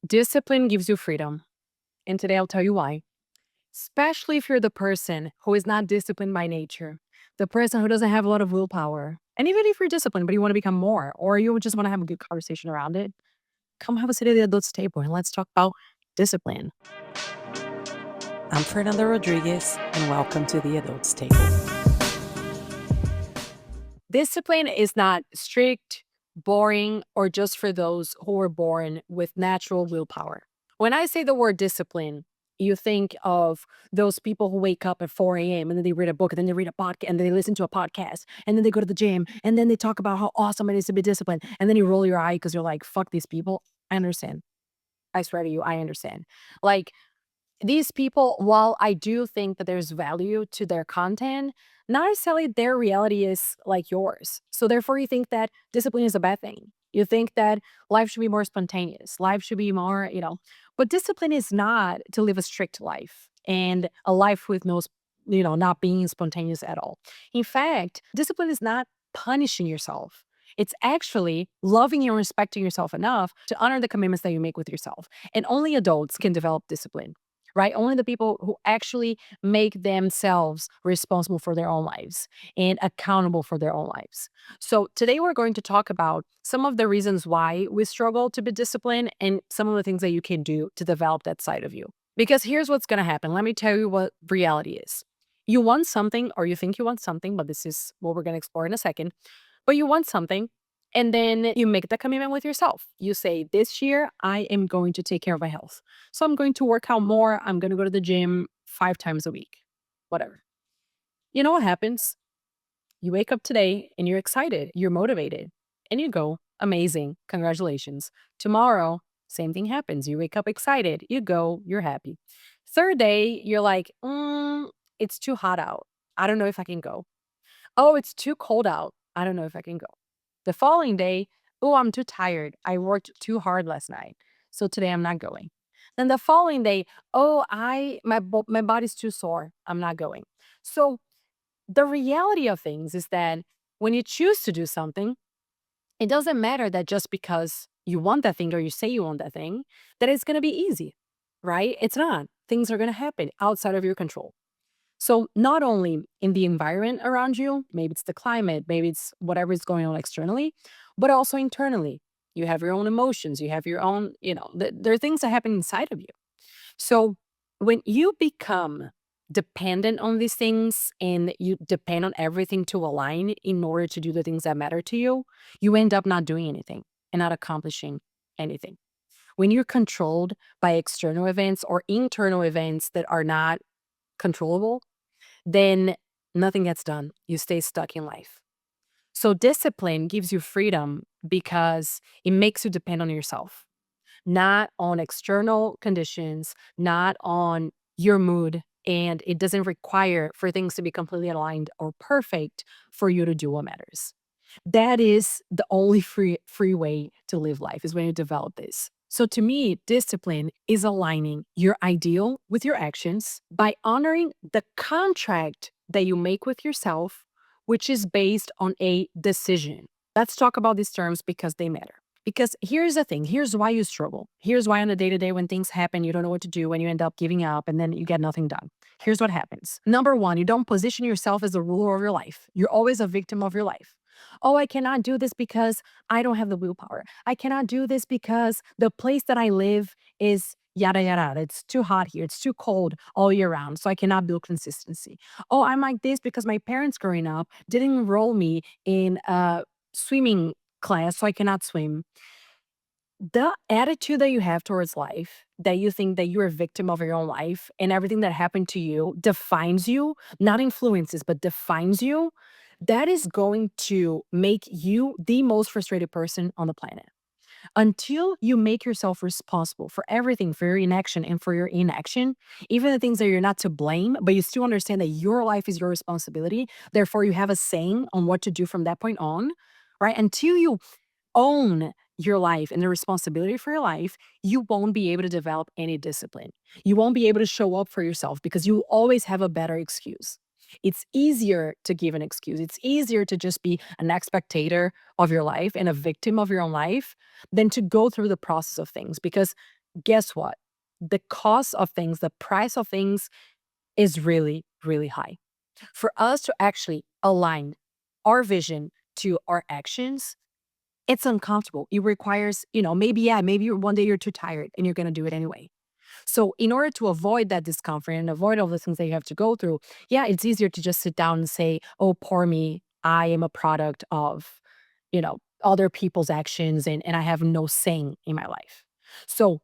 Discipline gives you freedom. And today I'll tell you why. Especially if you're the person who is not disciplined by nature, the person who doesn't have a lot of willpower. And even if you're disciplined, but you want to become more, or you just want to have a good conversation around it, come have a seat at the adults table and let's talk about discipline. I'm Fernanda Rodriguez, and welcome to the Adults Table. Discipline is not strict, boring, or just for those who were born with natural willpower. When I say the word discipline, you think of those people who wake up at 4 a.m. and then they read a book and then they read a podcast and then they listen to a podcast and then they go to the gym and then they talk about how awesome it is to be disciplined. And then you roll your eye because you're like, fuck these people. I understand. I swear to you, I understand. Like, these people, while I do think that there's value to their content, not necessarily their reality is like yours. So therefore, you think that discipline is a bad thing. You think that life should be more spontaneous. Life should be more, but discipline is not to live a strict life and a life with no, not being spontaneous at all. In fact, discipline is not punishing yourself. It's actually loving and respecting yourself enough to honor the commitments that you make with yourself. And only adults can develop discipline, right? Only the people who actually make themselves responsible for their own lives and accountable for their own lives. So, today we're going to talk about some of the reasons why we struggle to be disciplined and some of the things that you can do to develop that side of you. Because here's what's going to happen. Let me tell you what reality is. You want something, or you think you want something, but this is what we're going to explore in a second. But you want something, and then you make the commitment with yourself. You say, this year, I am going to take care of my health. So I'm going to work out more. I'm going to go to the gym 5 times a week, whatever. You know what happens? You wake up today and you're excited, you're motivated, and you go, amazing, congratulations. Tomorrow, same thing happens. You wake up excited, you go, you're happy. Third day, you're like, it's too hot out. I don't know if I can go. Oh, it's too cold out. I don't know if I can go. The following day, oh, I'm too tired. I worked too hard last night. So today I'm not going. Then the following day, oh, my body's too sore. I'm not going. So the reality of things is that when you choose to do something, it doesn't matter that just because you want that thing or you say you want that thing, that it's going to be easy, right? It's not. Things are going to happen outside of your control. So, not only in the environment around you, maybe it's the climate, maybe it's whatever is going on externally, but also internally. You have your own emotions, you have your own, there are things that happen inside of you. So, when you become dependent on these things and you depend on everything to align in order to do the things that matter to you, you end up not doing anything and not accomplishing anything. When you're controlled by external events or internal events that are not controllable, then nothing gets done. You stay stuck in life. So discipline gives you freedom because it makes you depend on yourself, not on external conditions, not on your mood. And it doesn't require for things to be completely aligned or perfect for you to do what matters. That is the only free way to live life is when you develop this. So to me, discipline is aligning your ideal with your actions by honoring the contract that you make with yourself, which is based on a decision. Let's talk about these terms because they matter. Because here's the thing, here's why you struggle. Here's why on a day to day when things happen, you don't know what to do and you end up giving up and then you get nothing done. Here's what happens. Number one, you don't position yourself as the ruler of your life. You're always a victim of your life. Oh, I cannot do this because I don't have the willpower. I cannot do this because the place that I live is yada yada. It's too hot here. It's too cold all year round. So I cannot build consistency. Oh, I'm like this because my parents growing up didn't enroll me in a swimming class, so I cannot swim. The attitude that you have towards life, that you think that you're a victim of your own life and everything that happened to you defines you, not influences, but defines you, that is going to make you the most frustrated person on the planet. Until you make yourself responsible for everything, for your inaction and for your inaction, even the things that you're not to blame, but you still understand that your life is your responsibility. Therefore, you have a saying on what to do from that point on, right? Until you own your life and the responsibility for your life, you won't be able to develop any discipline. You won't be able to show up for yourself because you always have a better excuse. It's easier to give an excuse. It's easier to just be an spectator of your life and a victim of your own life than to go through the process of things because guess what? The cost of things, the price of things is really, really high. For us to actually align our vision to our actions, it's uncomfortable. It requires, maybe, yeah, maybe one day you're too tired and you're going to do it anyway. So, in order to avoid that discomfort and avoid all the things that you have to go through, yeah, it's easier to just sit down and say, oh, poor me. I am a product of, other people's actions and I have no saying in my life. So,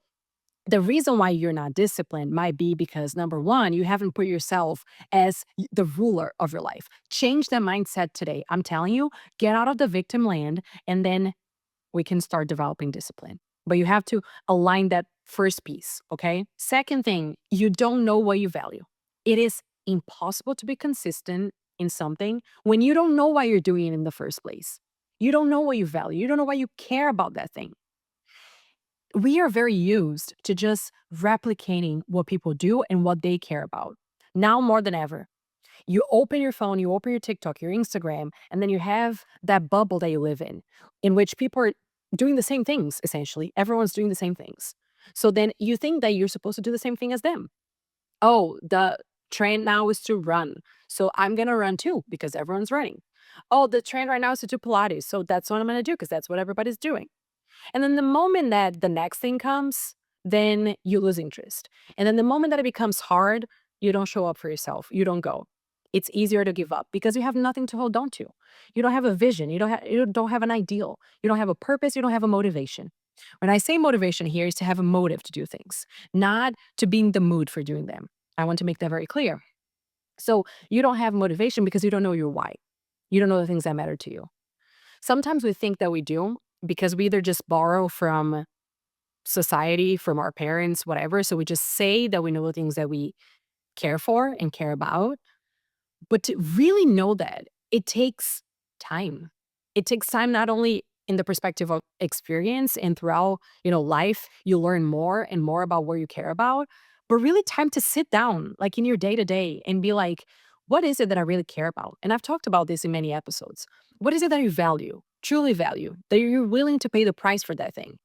the reason why you're not disciplined might be because number one, you haven't put yourself as the ruler of your life. Change that mindset today. I'm telling you, get out of the victim land and then we can start developing discipline. But you have to align that first piece, okay? Second thing, you don't know what you value. It is impossible to be consistent in something when you don't know why you're doing it in the first place. You don't know what you value. You don't know why you care about that thing. We are very used to just replicating what people do and what they care about. Now more than ever, you open your phone, you open your TikTok, your Instagram, and then you have that bubble that you live in which people are doing the same things, essentially. Everyone's doing the same things. So then you think that you're supposed to do the same thing as them. Oh, the trend now is to run. So I'm going to run too because everyone's running. Oh, the trend right now is to do Pilates. So that's what I'm going to do because that's what everybody's doing. And then the moment that the next thing comes, then you lose interest. And then the moment that it becomes hard, you don't show up for yourself. You don't go. It's easier to give up because you have nothing to hold on to. You don't have a vision. You don't have an ideal. You don't have a purpose. You don't have a motivation. When I say motivation here is to have a motive to do things, not to be in the mood for doing them. I want to make that very clear. So you don't have motivation because you don't know your why. You don't know the things that matter to you. Sometimes we think that we do because we either just borrow from society, from our parents, whatever. So we just say that we know the things that we care for and care about. But to really know that, it takes time. It takes time not only in the perspective of experience and throughout, life, you learn more and more about what you care about, but really time to sit down like in your day to day and be like, what is it that I really care about? And I've talked about this in many episodes. What is it that you value, truly value, that you're willing to pay the price for that thing?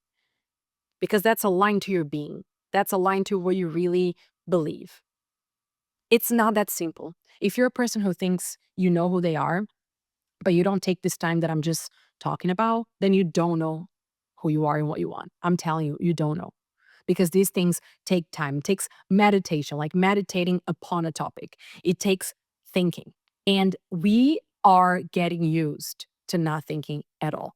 Because that's aligned to your being. That's aligned to what you really believe. It's not that simple. If you're a person who thinks you know who they are, but you don't take this time that I'm just talking about, then you don't know who you are and what you want. I'm telling you, you don't know. Because these things take time. It takes meditation, like meditating upon a topic. It takes thinking. And we are getting used to not thinking at all.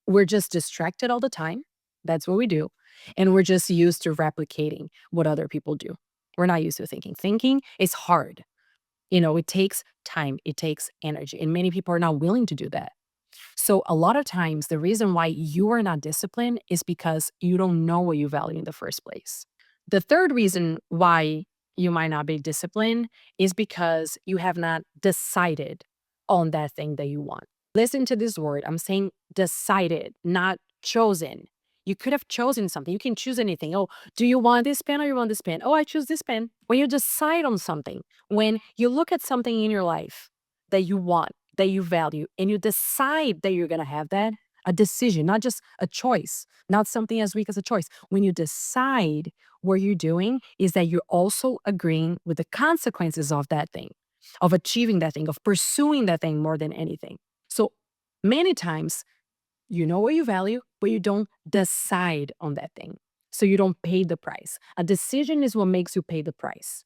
We're just distracted all the time. That's what we do. And we're just used to replicating what other people do. We're not used to thinking. Thinking is hard. It takes time, it takes energy, and many people are not willing to do that. So, a lot of times, the reason why you are not disciplined is because you don't know what you value in the first place. The third reason why you might not be disciplined is because you have not decided on that thing that you want. Listen to this word. I'm saying decided, not chosen. You could have chosen something. You can choose anything. Oh, do you want this pen or you want this pen? Oh, I choose this pen. When you decide on something, when you look at something in your life that you want, that you value, and you decide that you're going to have that, a decision, not just a choice, not something as weak as a choice. When you decide, what you're doing is that you're also agreeing with the consequences of that thing, of achieving that thing, of pursuing that thing more than anything. So many times, you know what you value, but you don't decide on that thing. So you don't pay the price. A decision is what makes you pay the price.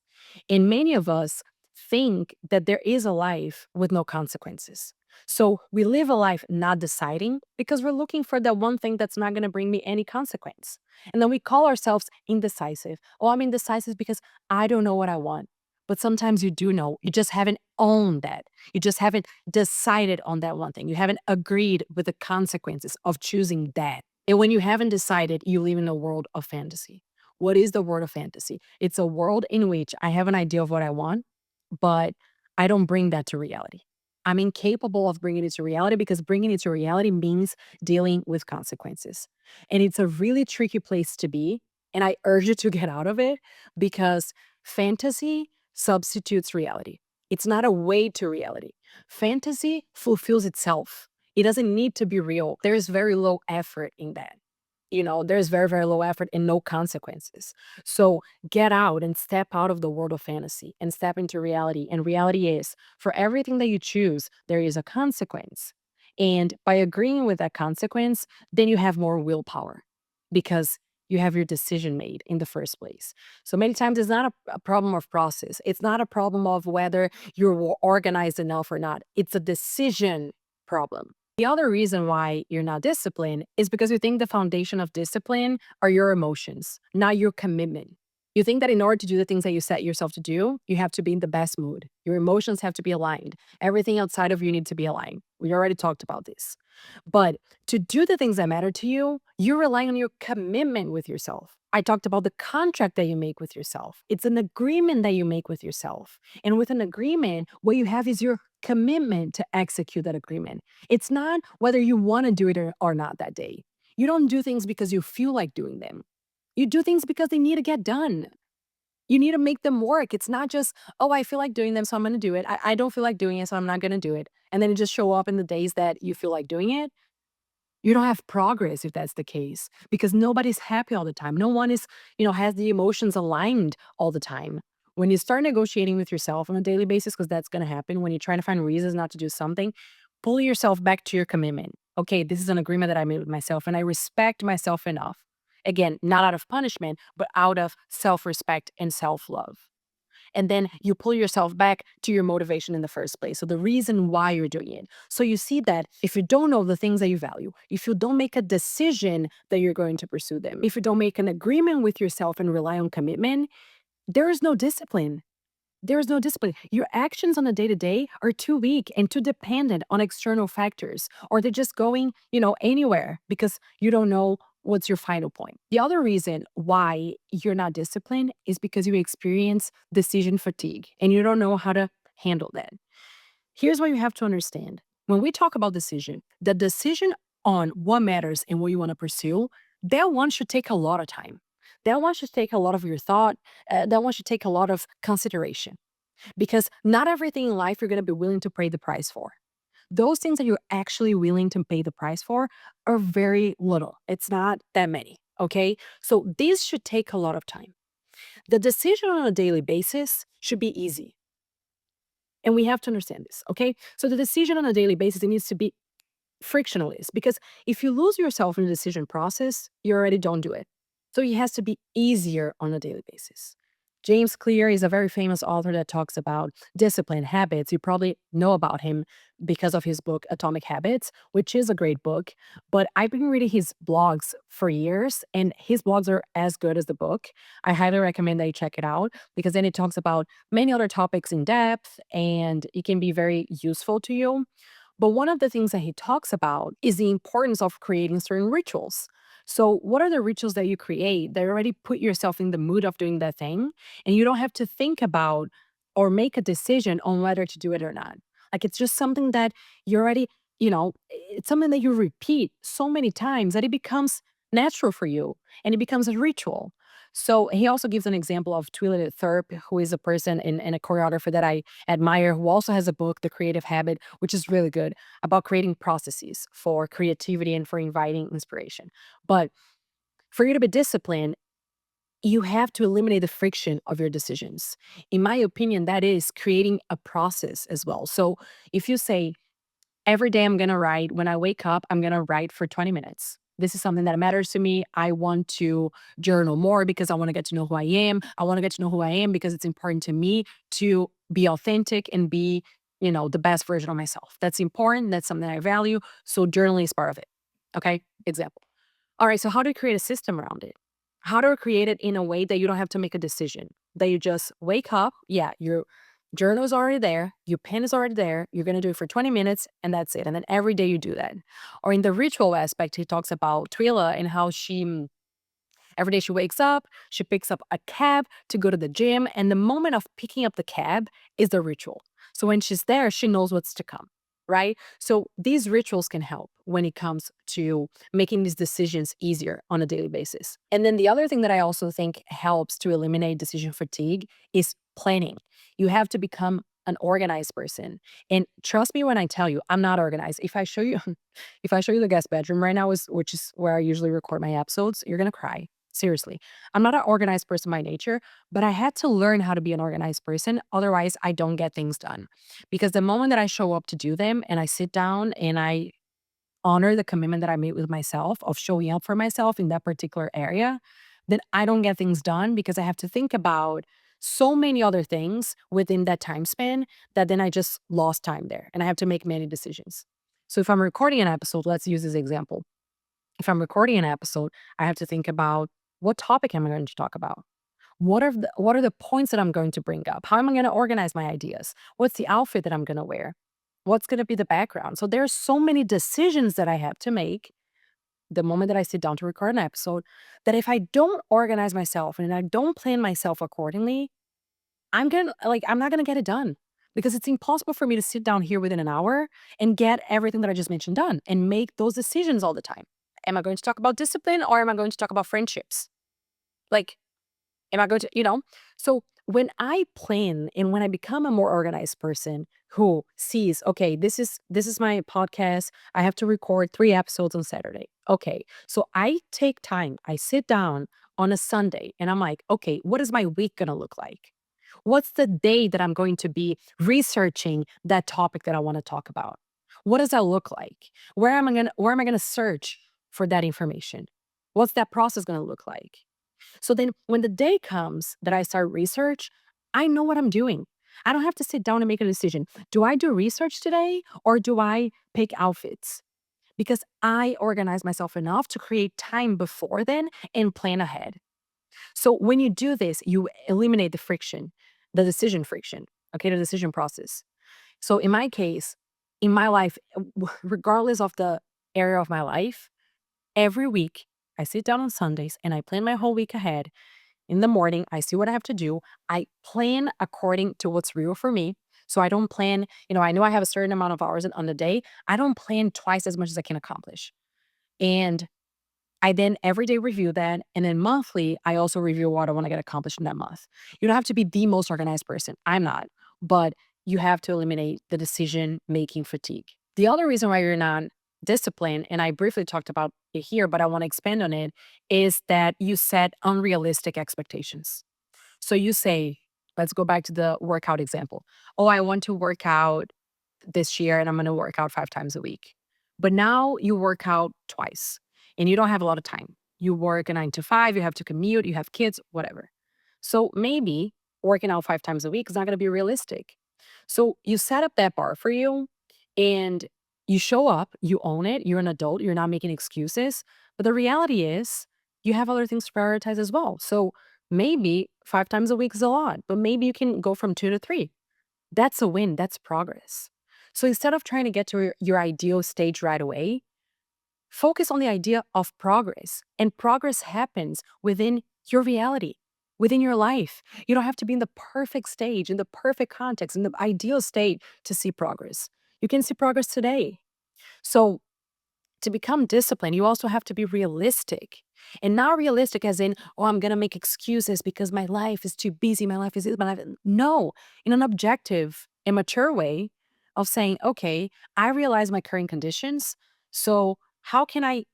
And many of us think that there is a life with no consequences. So we live a life not deciding because we're looking for that one thing that's not going to bring me any consequence. And then we call ourselves indecisive. Oh, I'm indecisive because I don't know what I want. But sometimes you do know, you just haven't owned that. You just haven't decided on that one thing. You haven't agreed with the consequences of choosing that. And when you haven't decided, you live in a world of fantasy. What is the world of fantasy? It's a world in which I have an idea of what I want, but I don't bring that to reality. I'm incapable of bringing it to reality because bringing it to reality means dealing with consequences. And it's a really tricky place to be. And I urge you to get out of it because fantasy substitutes reality. It's not a way to reality. Fantasy fulfills itself. It doesn't need to be real. There is very low effort in that. there's very, very low effort and no consequences. So get out and step out of the world of fantasy and step into reality. And reality is for everything that you choose, there is a consequence. And by agreeing with that consequence, then you have more willpower because you have your decision made in the first place. So many times it's not a problem of process. It's not a problem of whether you're organized enough or not. It's a decision problem. The other reason why you're not disciplined is because you think the foundation of discipline are your emotions, not your commitment. You think that in order to do the things that you set yourself to do, you have to be in the best mood. Your emotions have to be aligned. Everything outside of you needs to be aligned. We already talked about this. But to do the things that matter to you, you're relying on your commitment with yourself. I talked about the contract that you make with yourself. It's an agreement that you make with yourself. And with an agreement, what you have is your commitment to execute that agreement. It's not whether you want to do it or not that day. You don't do things because you feel like doing them. You do things because they need to get done. You need to make them work. It's not just, oh, I feel like doing them, so I'm going to do it. I don't feel like doing it, so I'm not going to do it. And then it just show up in the days that you feel like doing it. You don't have progress if that's the case because nobody's happy all the time. No one is, has the emotions aligned all the time. When you start negotiating with yourself on a daily basis, because that's going to happen when you're trying to find reasons not to do something, pull yourself back to your commitment. Okay, this is an agreement that I made with myself and I respect myself enough. Again, not out of punishment, but out of self respect and self love. And then you pull yourself back to your motivation in the first place. So the reason why you're doing it. So you see that if you don't know the things that you value, if you don't make a decision that you're going to pursue them, if you don't make an agreement with yourself and rely on commitment, there is no discipline. There is no discipline. Your actions on a day to day are too weak and too dependent on external factors, or they're just going, anywhere because you don't know what's your final point. The other reason why you're not disciplined is because you experience decision fatigue and you don't know how to handle that. Here's what you have to understand. When we talk about decision, the decision on what matters and what you want to pursue, that one should take a lot of time. That one should take a lot of your thought. That one should take a lot of consideration because not everything in life you're going to be willing to pay the price for. Those things that you're actually willing to pay the price for are very little. It's not that many. Okay. So these should take a lot of time. The decision on a daily basis should be easy. And we have to understand this. Okay. So the decision on a daily basis, it needs to be frictionless because if you lose yourself in the decision process, you already don't do it. So it has to be easier on a daily basis. James Clear is a very famous author that talks about discipline habits. You probably know about him because of his book Atomic Habits, which is a great book. But I've been reading his blogs for years, and his blogs are as good as the book. I highly recommend that you check it out because then it talks about many other topics in depth and it can be very useful to you. But one of the things that he talks about is the importance of creating certain rituals. So, what are the rituals that you create that already put yourself in the mood of doing that thing? And you don't have to think about or make a decision on whether to do it or not. Like, it's just something that you already, it's something that you repeat so many times that it becomes natural for you and it becomes a ritual. So, he also gives an example of Twila Thurp, who is a person and a choreographer that I admire, who also has a book, The Creative Habit, which is really good about creating processes for creativity and for inviting inspiration. But for you to be disciplined, you have to eliminate the friction of your decisions. In my opinion, that is creating a process as well. So if you say, every day I'm going to write. When I wake up, I'm going to write for 20 minutes. This is something that matters to me. I want to journal more because I want to get to know who I am. I want to get to know who I am because it's important to me to be authentic and be, the best version of myself. That's important. That's something I value. So journaling is part of it. Okay. Example. All right. So how do you create a system around it? How to create it in a way that you don't have to make a decision, that you just wake up. Yeah, your journal is already there, your pen is already there. You're going to do it for 20 minutes and that's it. And then every day you do that. Or in the ritual aspect, he talks about Twila and how every day she wakes up, she picks up a cab to go to the gym. And the moment of picking up the cab is the ritual. So when she's there, she knows what's to come, right? So these rituals can help when it comes to making these decisions easier on a daily basis. And then the other thing that I also think helps to eliminate decision fatigue is planning. You have to become an organized person. And trust me when I tell you, I'm not organized. If I show you, if I show you the guest bedroom right now, which is where I usually record my episodes, you're gonna cry. Seriously. I'm not an organized person by nature, but I had to learn how to be an organized person. Otherwise, I don't get things done. Because the moment that I show up to do them and I sit down and I honor the commitment that I made with myself of showing up for myself in that particular area, then I don't get things done because I have to think about so many other things within that time span that then I just lost time there and I have to make many decisions. So if I'm recording an episode, let's use this example. If I'm recording an episode, I have to think about what topic am I going to talk about? What are the points that I'm going to bring up? How am I going to organize my ideas? What's the outfit that I'm going to wear? What's going to be the background? So there's so many decisions that I have to make the moment that I sit down to record an episode that if I don't organize myself and I don't plan myself accordingly, I'm not gonna get it done because it's impossible for me to sit down here within an hour and get everything that I just mentioned done and make those decisions all the time. Am I going to talk about discipline or am I going to talk about friendships? Like, am I going to, So when I plan and when I become a more organized person who sees, okay, this is my podcast. I have to record 3 episodes on Saturday. Okay. So I take time, I sit down on a Sunday and I'm like, okay, what is my week gonna look like? What's the day that I'm going to be researching that topic that I want to talk about? What does that look like? Where am I gonna search for that information? What's that process gonna look like? So then when the day comes that I start research, I know what I'm doing. I don't have to sit down and make a decision. Do I do research today or do I pick outfits? Because I organize myself enough to create time before then and plan ahead. So when you do this, you eliminate the friction, the decision friction, okay, the decision process. So in my case, in my life, regardless of the area of my life, every week I sit down on Sundays and I plan my whole week ahead. In the morning, I see what I have to do. I plan according to what's real for me. So I don't plan, I know I have a certain amount of hours on the day. I don't plan twice as much as I can accomplish. And I then every day review that. And then monthly, I also review what I want to get accomplished in that month. You don't have to be the most organized person. I'm not. But you have to eliminate the decision making fatigue. The other reason why you're not disciplined, and I briefly talked about it here, but I want to expand on it, is that you set unrealistic expectations. So you say, let's go back to the workout example. Oh, I want to work out this year and I'm going to work out 5 times a week. But now you work out twice and you don't have a lot of time. You work a 9 to 5, you have to commute, you have kids, whatever. So maybe working out 5 times a week is not going to be realistic. So you set up that bar for you and you show up, you own it, you're an adult, you're not making excuses. But the reality is you have other things to prioritize as well. So maybe 5 times a week is a lot, but maybe you can go from 2 to 3. That's a win. That's progress. So instead of trying to get to your ideal stage right away, focus on the idea of progress. And progress happens within your reality, within your life. You don't have to be in the perfect stage, in the perfect context, in the ideal state to see progress. You can see progress today. So to become disciplined, you also have to be realistic. And not realistic as in, oh, I'm going to make excuses because my life is too busy. My life is this, my life. No, in an objective and mature way of saying, okay, I realize my current conditions. So how can I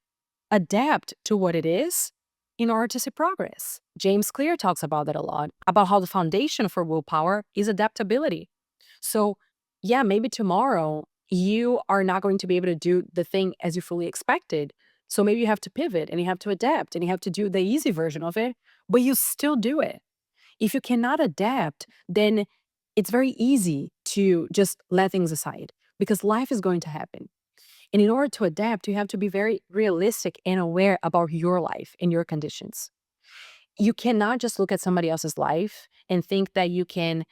adapt to what it is in order to see progress? James Clear talks about that a lot, about how the foundation for willpower is adaptability. So, yeah, maybe tomorrow you are not going to be able to do the thing as you fully expected. So maybe you have to pivot and you have to adapt and you have to do the easy version of it, but you still do it. If you cannot adapt, then it's very easy to just let things aside because life is going to happen. And in order to adapt, you have to be very realistic and aware about your life and your conditions. You cannot just look at somebody else's life and think that you can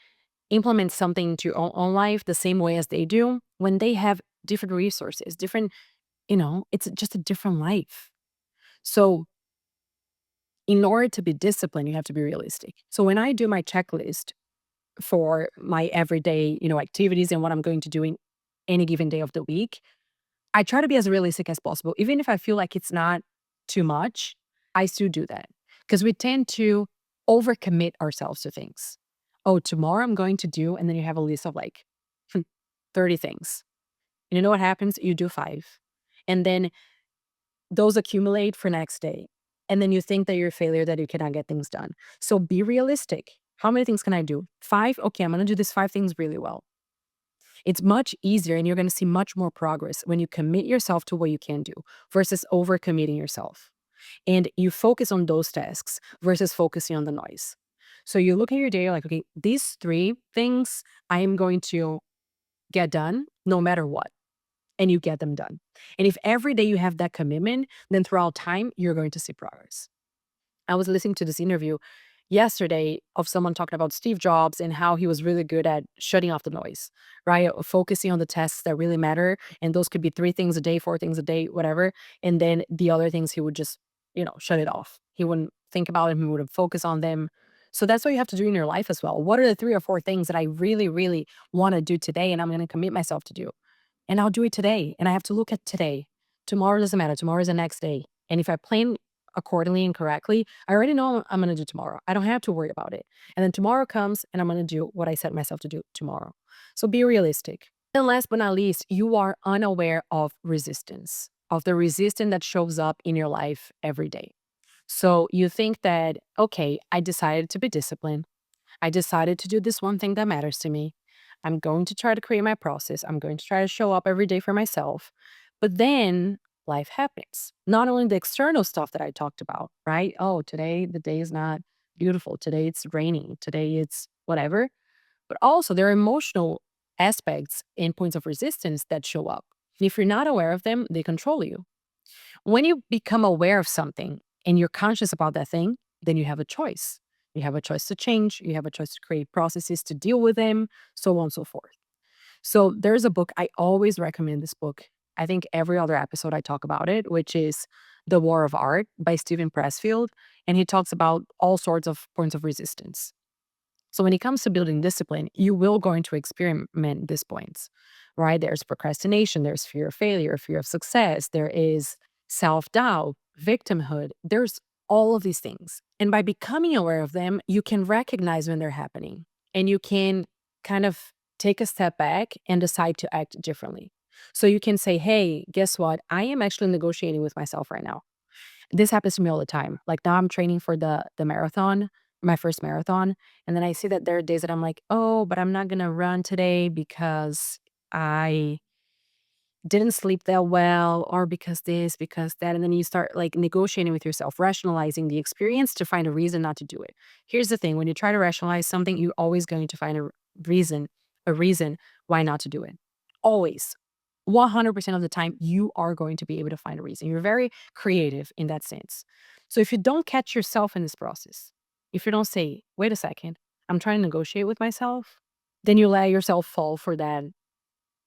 implement something into your own life the same way as they do when they have different resources, different, it's just a different life. So, in order to be disciplined, you have to be realistic. So, when I do my checklist for my everyday, activities and what I'm going to do in any given day of the week, I try to be as realistic as possible. Even if I feel like it's not too much, I still do that because we tend to overcommit ourselves to things. oh, tomorrow I'm going to do, and then you have a list of like 30 things. And you know what happens? You do 5. And then those accumulate for next day. And then you think that you're a failure, that you cannot get things done. So be realistic. How many things can I do? 5? Okay, I'm going to do these 5 things really well. It's much easier and you're going to see much more progress when you commit yourself to what you can do versus overcommitting yourself. And you focus on those tasks versus focusing on the noise. So you look at your day, you're like, okay, these 3 things I am going to get done no matter what. And you get them done. And if every day you have that commitment, then throughout time, you're going to see progress. I was listening to this interview yesterday of someone talking about Steve Jobs and how he was really good at shutting off the noise, right? Focusing on the tasks that really matter. And those could be 3 things a day, 4 things a day, whatever. And then the other things, he would just, shut it off. He wouldn't think about them. He wouldn't focus on them. So that's what you have to do in your life as well. What are the 3 or 4 things that I really, really want to do today and I'm going to commit myself to do? And I'll do it today. And I have to look at today. Tomorrow doesn't matter. Tomorrow is the next day. And if I plan accordingly and correctly, I already know what I'm going to do tomorrow. I don't have to worry about it. And then tomorrow comes and I'm going to do what I set myself to do tomorrow. So be realistic. And last but not least, you are unaware of resistance, of the resistance that shows up in your life every day. So you think that, okay, I decided to be disciplined. I decided to do this one thing that matters to me. I'm going to try to create my process. I'm going to try to show up every day for myself. But then life happens. Not only the external stuff that I talked about, right? Oh, today the day is not beautiful. Today it's raining. Today it's whatever. But also there are emotional aspects and points of resistance that show up. And if you're not aware of them, they control you. When you become aware of something and you're conscious about that thing, then you have a choice. You have a choice to change, you have a choice to create processes to deal with them, so on and so forth. So there's a book, I always recommend this book. I think every other episode I talk about it, which is The War of Art by Stephen Pressfield. And he talks about all sorts of points of resistance. So when it comes to building discipline, you will going to experiment these points, right? There's procrastination, there's fear of failure, fear of success, there is self-doubt, victimhood. There's all of these things. And by becoming aware of them, you can recognize when they're happening and you can kind of take a step back and decide to act differently. So you can say, hey, guess what? I am actually negotiating with myself right now. This happens to me all the time. Like now I'm training for the marathon, my first marathon, and then I see that there are days that I'm like, "Oh, but I'm not gonna run today because I didn't sleep that well or because this, because that." And then you start like negotiating with yourself, rationalizing the experience to find a reason not to do it. Here's the thing, when you try to rationalize something, you're always going to find reason, a reason why not to do it. Always. 100% of the time, you are going to be able to find a reason. You're very creative in that sense. So if you don't catch yourself in this process, if you don't say, wait a second, I'm trying to negotiate with myself, then you let yourself fall for that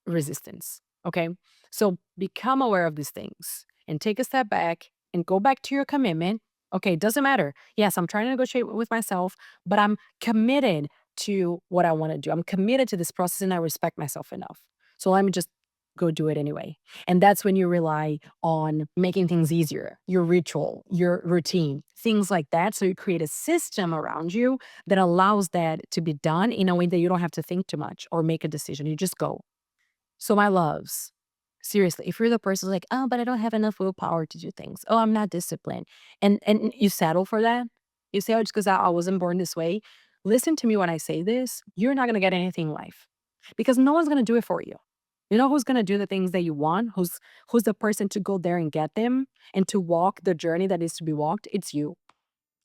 resistance. Okay. So become aware of these things and take a step back and go back to your commitment. Okay. It doesn't matter. Yes, I'm trying to negotiate with myself, but I'm committed to what I want to do. I'm committed to this process and I respect myself enough. So let me just go do it anyway. And that's when you rely on making things easier, your ritual, your routine, things like that. So you create a system around you that allows that to be done in a way that you don't have to think too much or make a decision. You just go. So my loves, seriously, if you're the person who's like, "Oh, but I don't have enough willpower to do things. Oh, I'm not disciplined." And you settle for that. You say, "Oh, just because I wasn't born this way." Listen to me when I say this, you're not gonna get anything in life because no one's gonna do it for you. You know who's gonna do the things that you want? Who's the person to go there and get them and to walk the journey that is to be walked? It's you.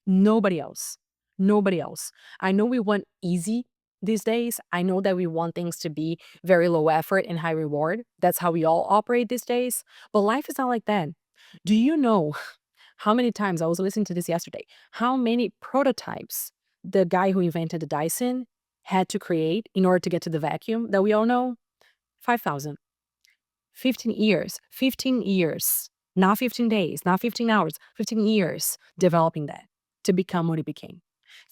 Nobody else. Nobody else. I know we want easy these days. I know that we want things to be very low effort and high reward. That's how we all operate these days. But life is not like that. Do you know how many times I was listening to this yesterday? How many prototypes the guy who invented the Dyson had to create in order to get to the vacuum that we all know? 5,000. 15 years, 15 years, not 15 days, not 15 hours, 15 years developing that to become what it became.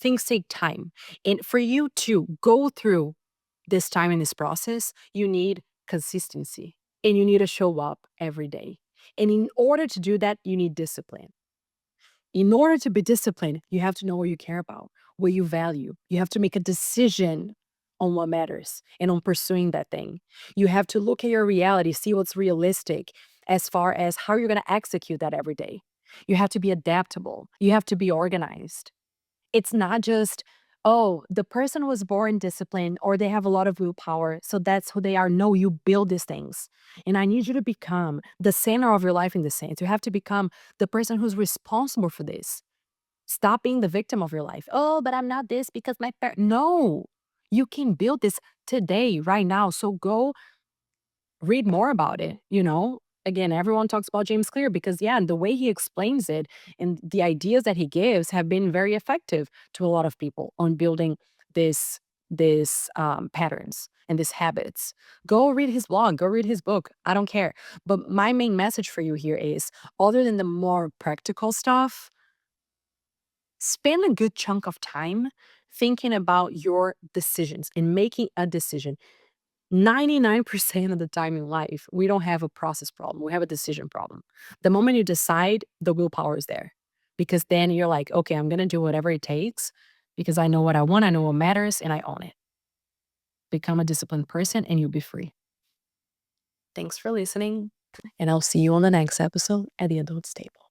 Things take time. And for you to go through this time in this process, you need consistency and you need to show up every day. And in order to do that, you need discipline. In order to be disciplined, you have to know what you care about, what you value. You have to make a decision on what matters and on pursuing that thing. You have to look at your reality, see what's realistic as far as how you're going to execute that every day. You have to be adaptable. You have to be organized. It's not just, oh, the person was born disciplined or they have a lot of willpower, so that's who they are. No, you build these things. And I need you to become the center of your life in the sense. You have to become the person who's responsible for this. Stop being the victim of your life. Oh, but I'm not this because my parent. No, you can build this today, right now. So go read more about it, you know? Again, everyone talks about James Clear because, yeah, and the way he explains it and the ideas that he gives have been very effective to a lot of people on building this patterns and these habits. Go read his blog, go read his book. I don't care. But my main message for you here is, other than the more practical stuff, spend a good chunk of time thinking about your decisions and making a decision. 99% of the time in life, we don't have a process problem. We have a decision problem. The moment you decide, the willpower is there because then you're like, okay, I'm going to do whatever it takes because I know what I want, I know what matters, and I own it. Become a disciplined person and you'll be free. Thanks for listening. And I'll see you on the next episode at the Adult Stable.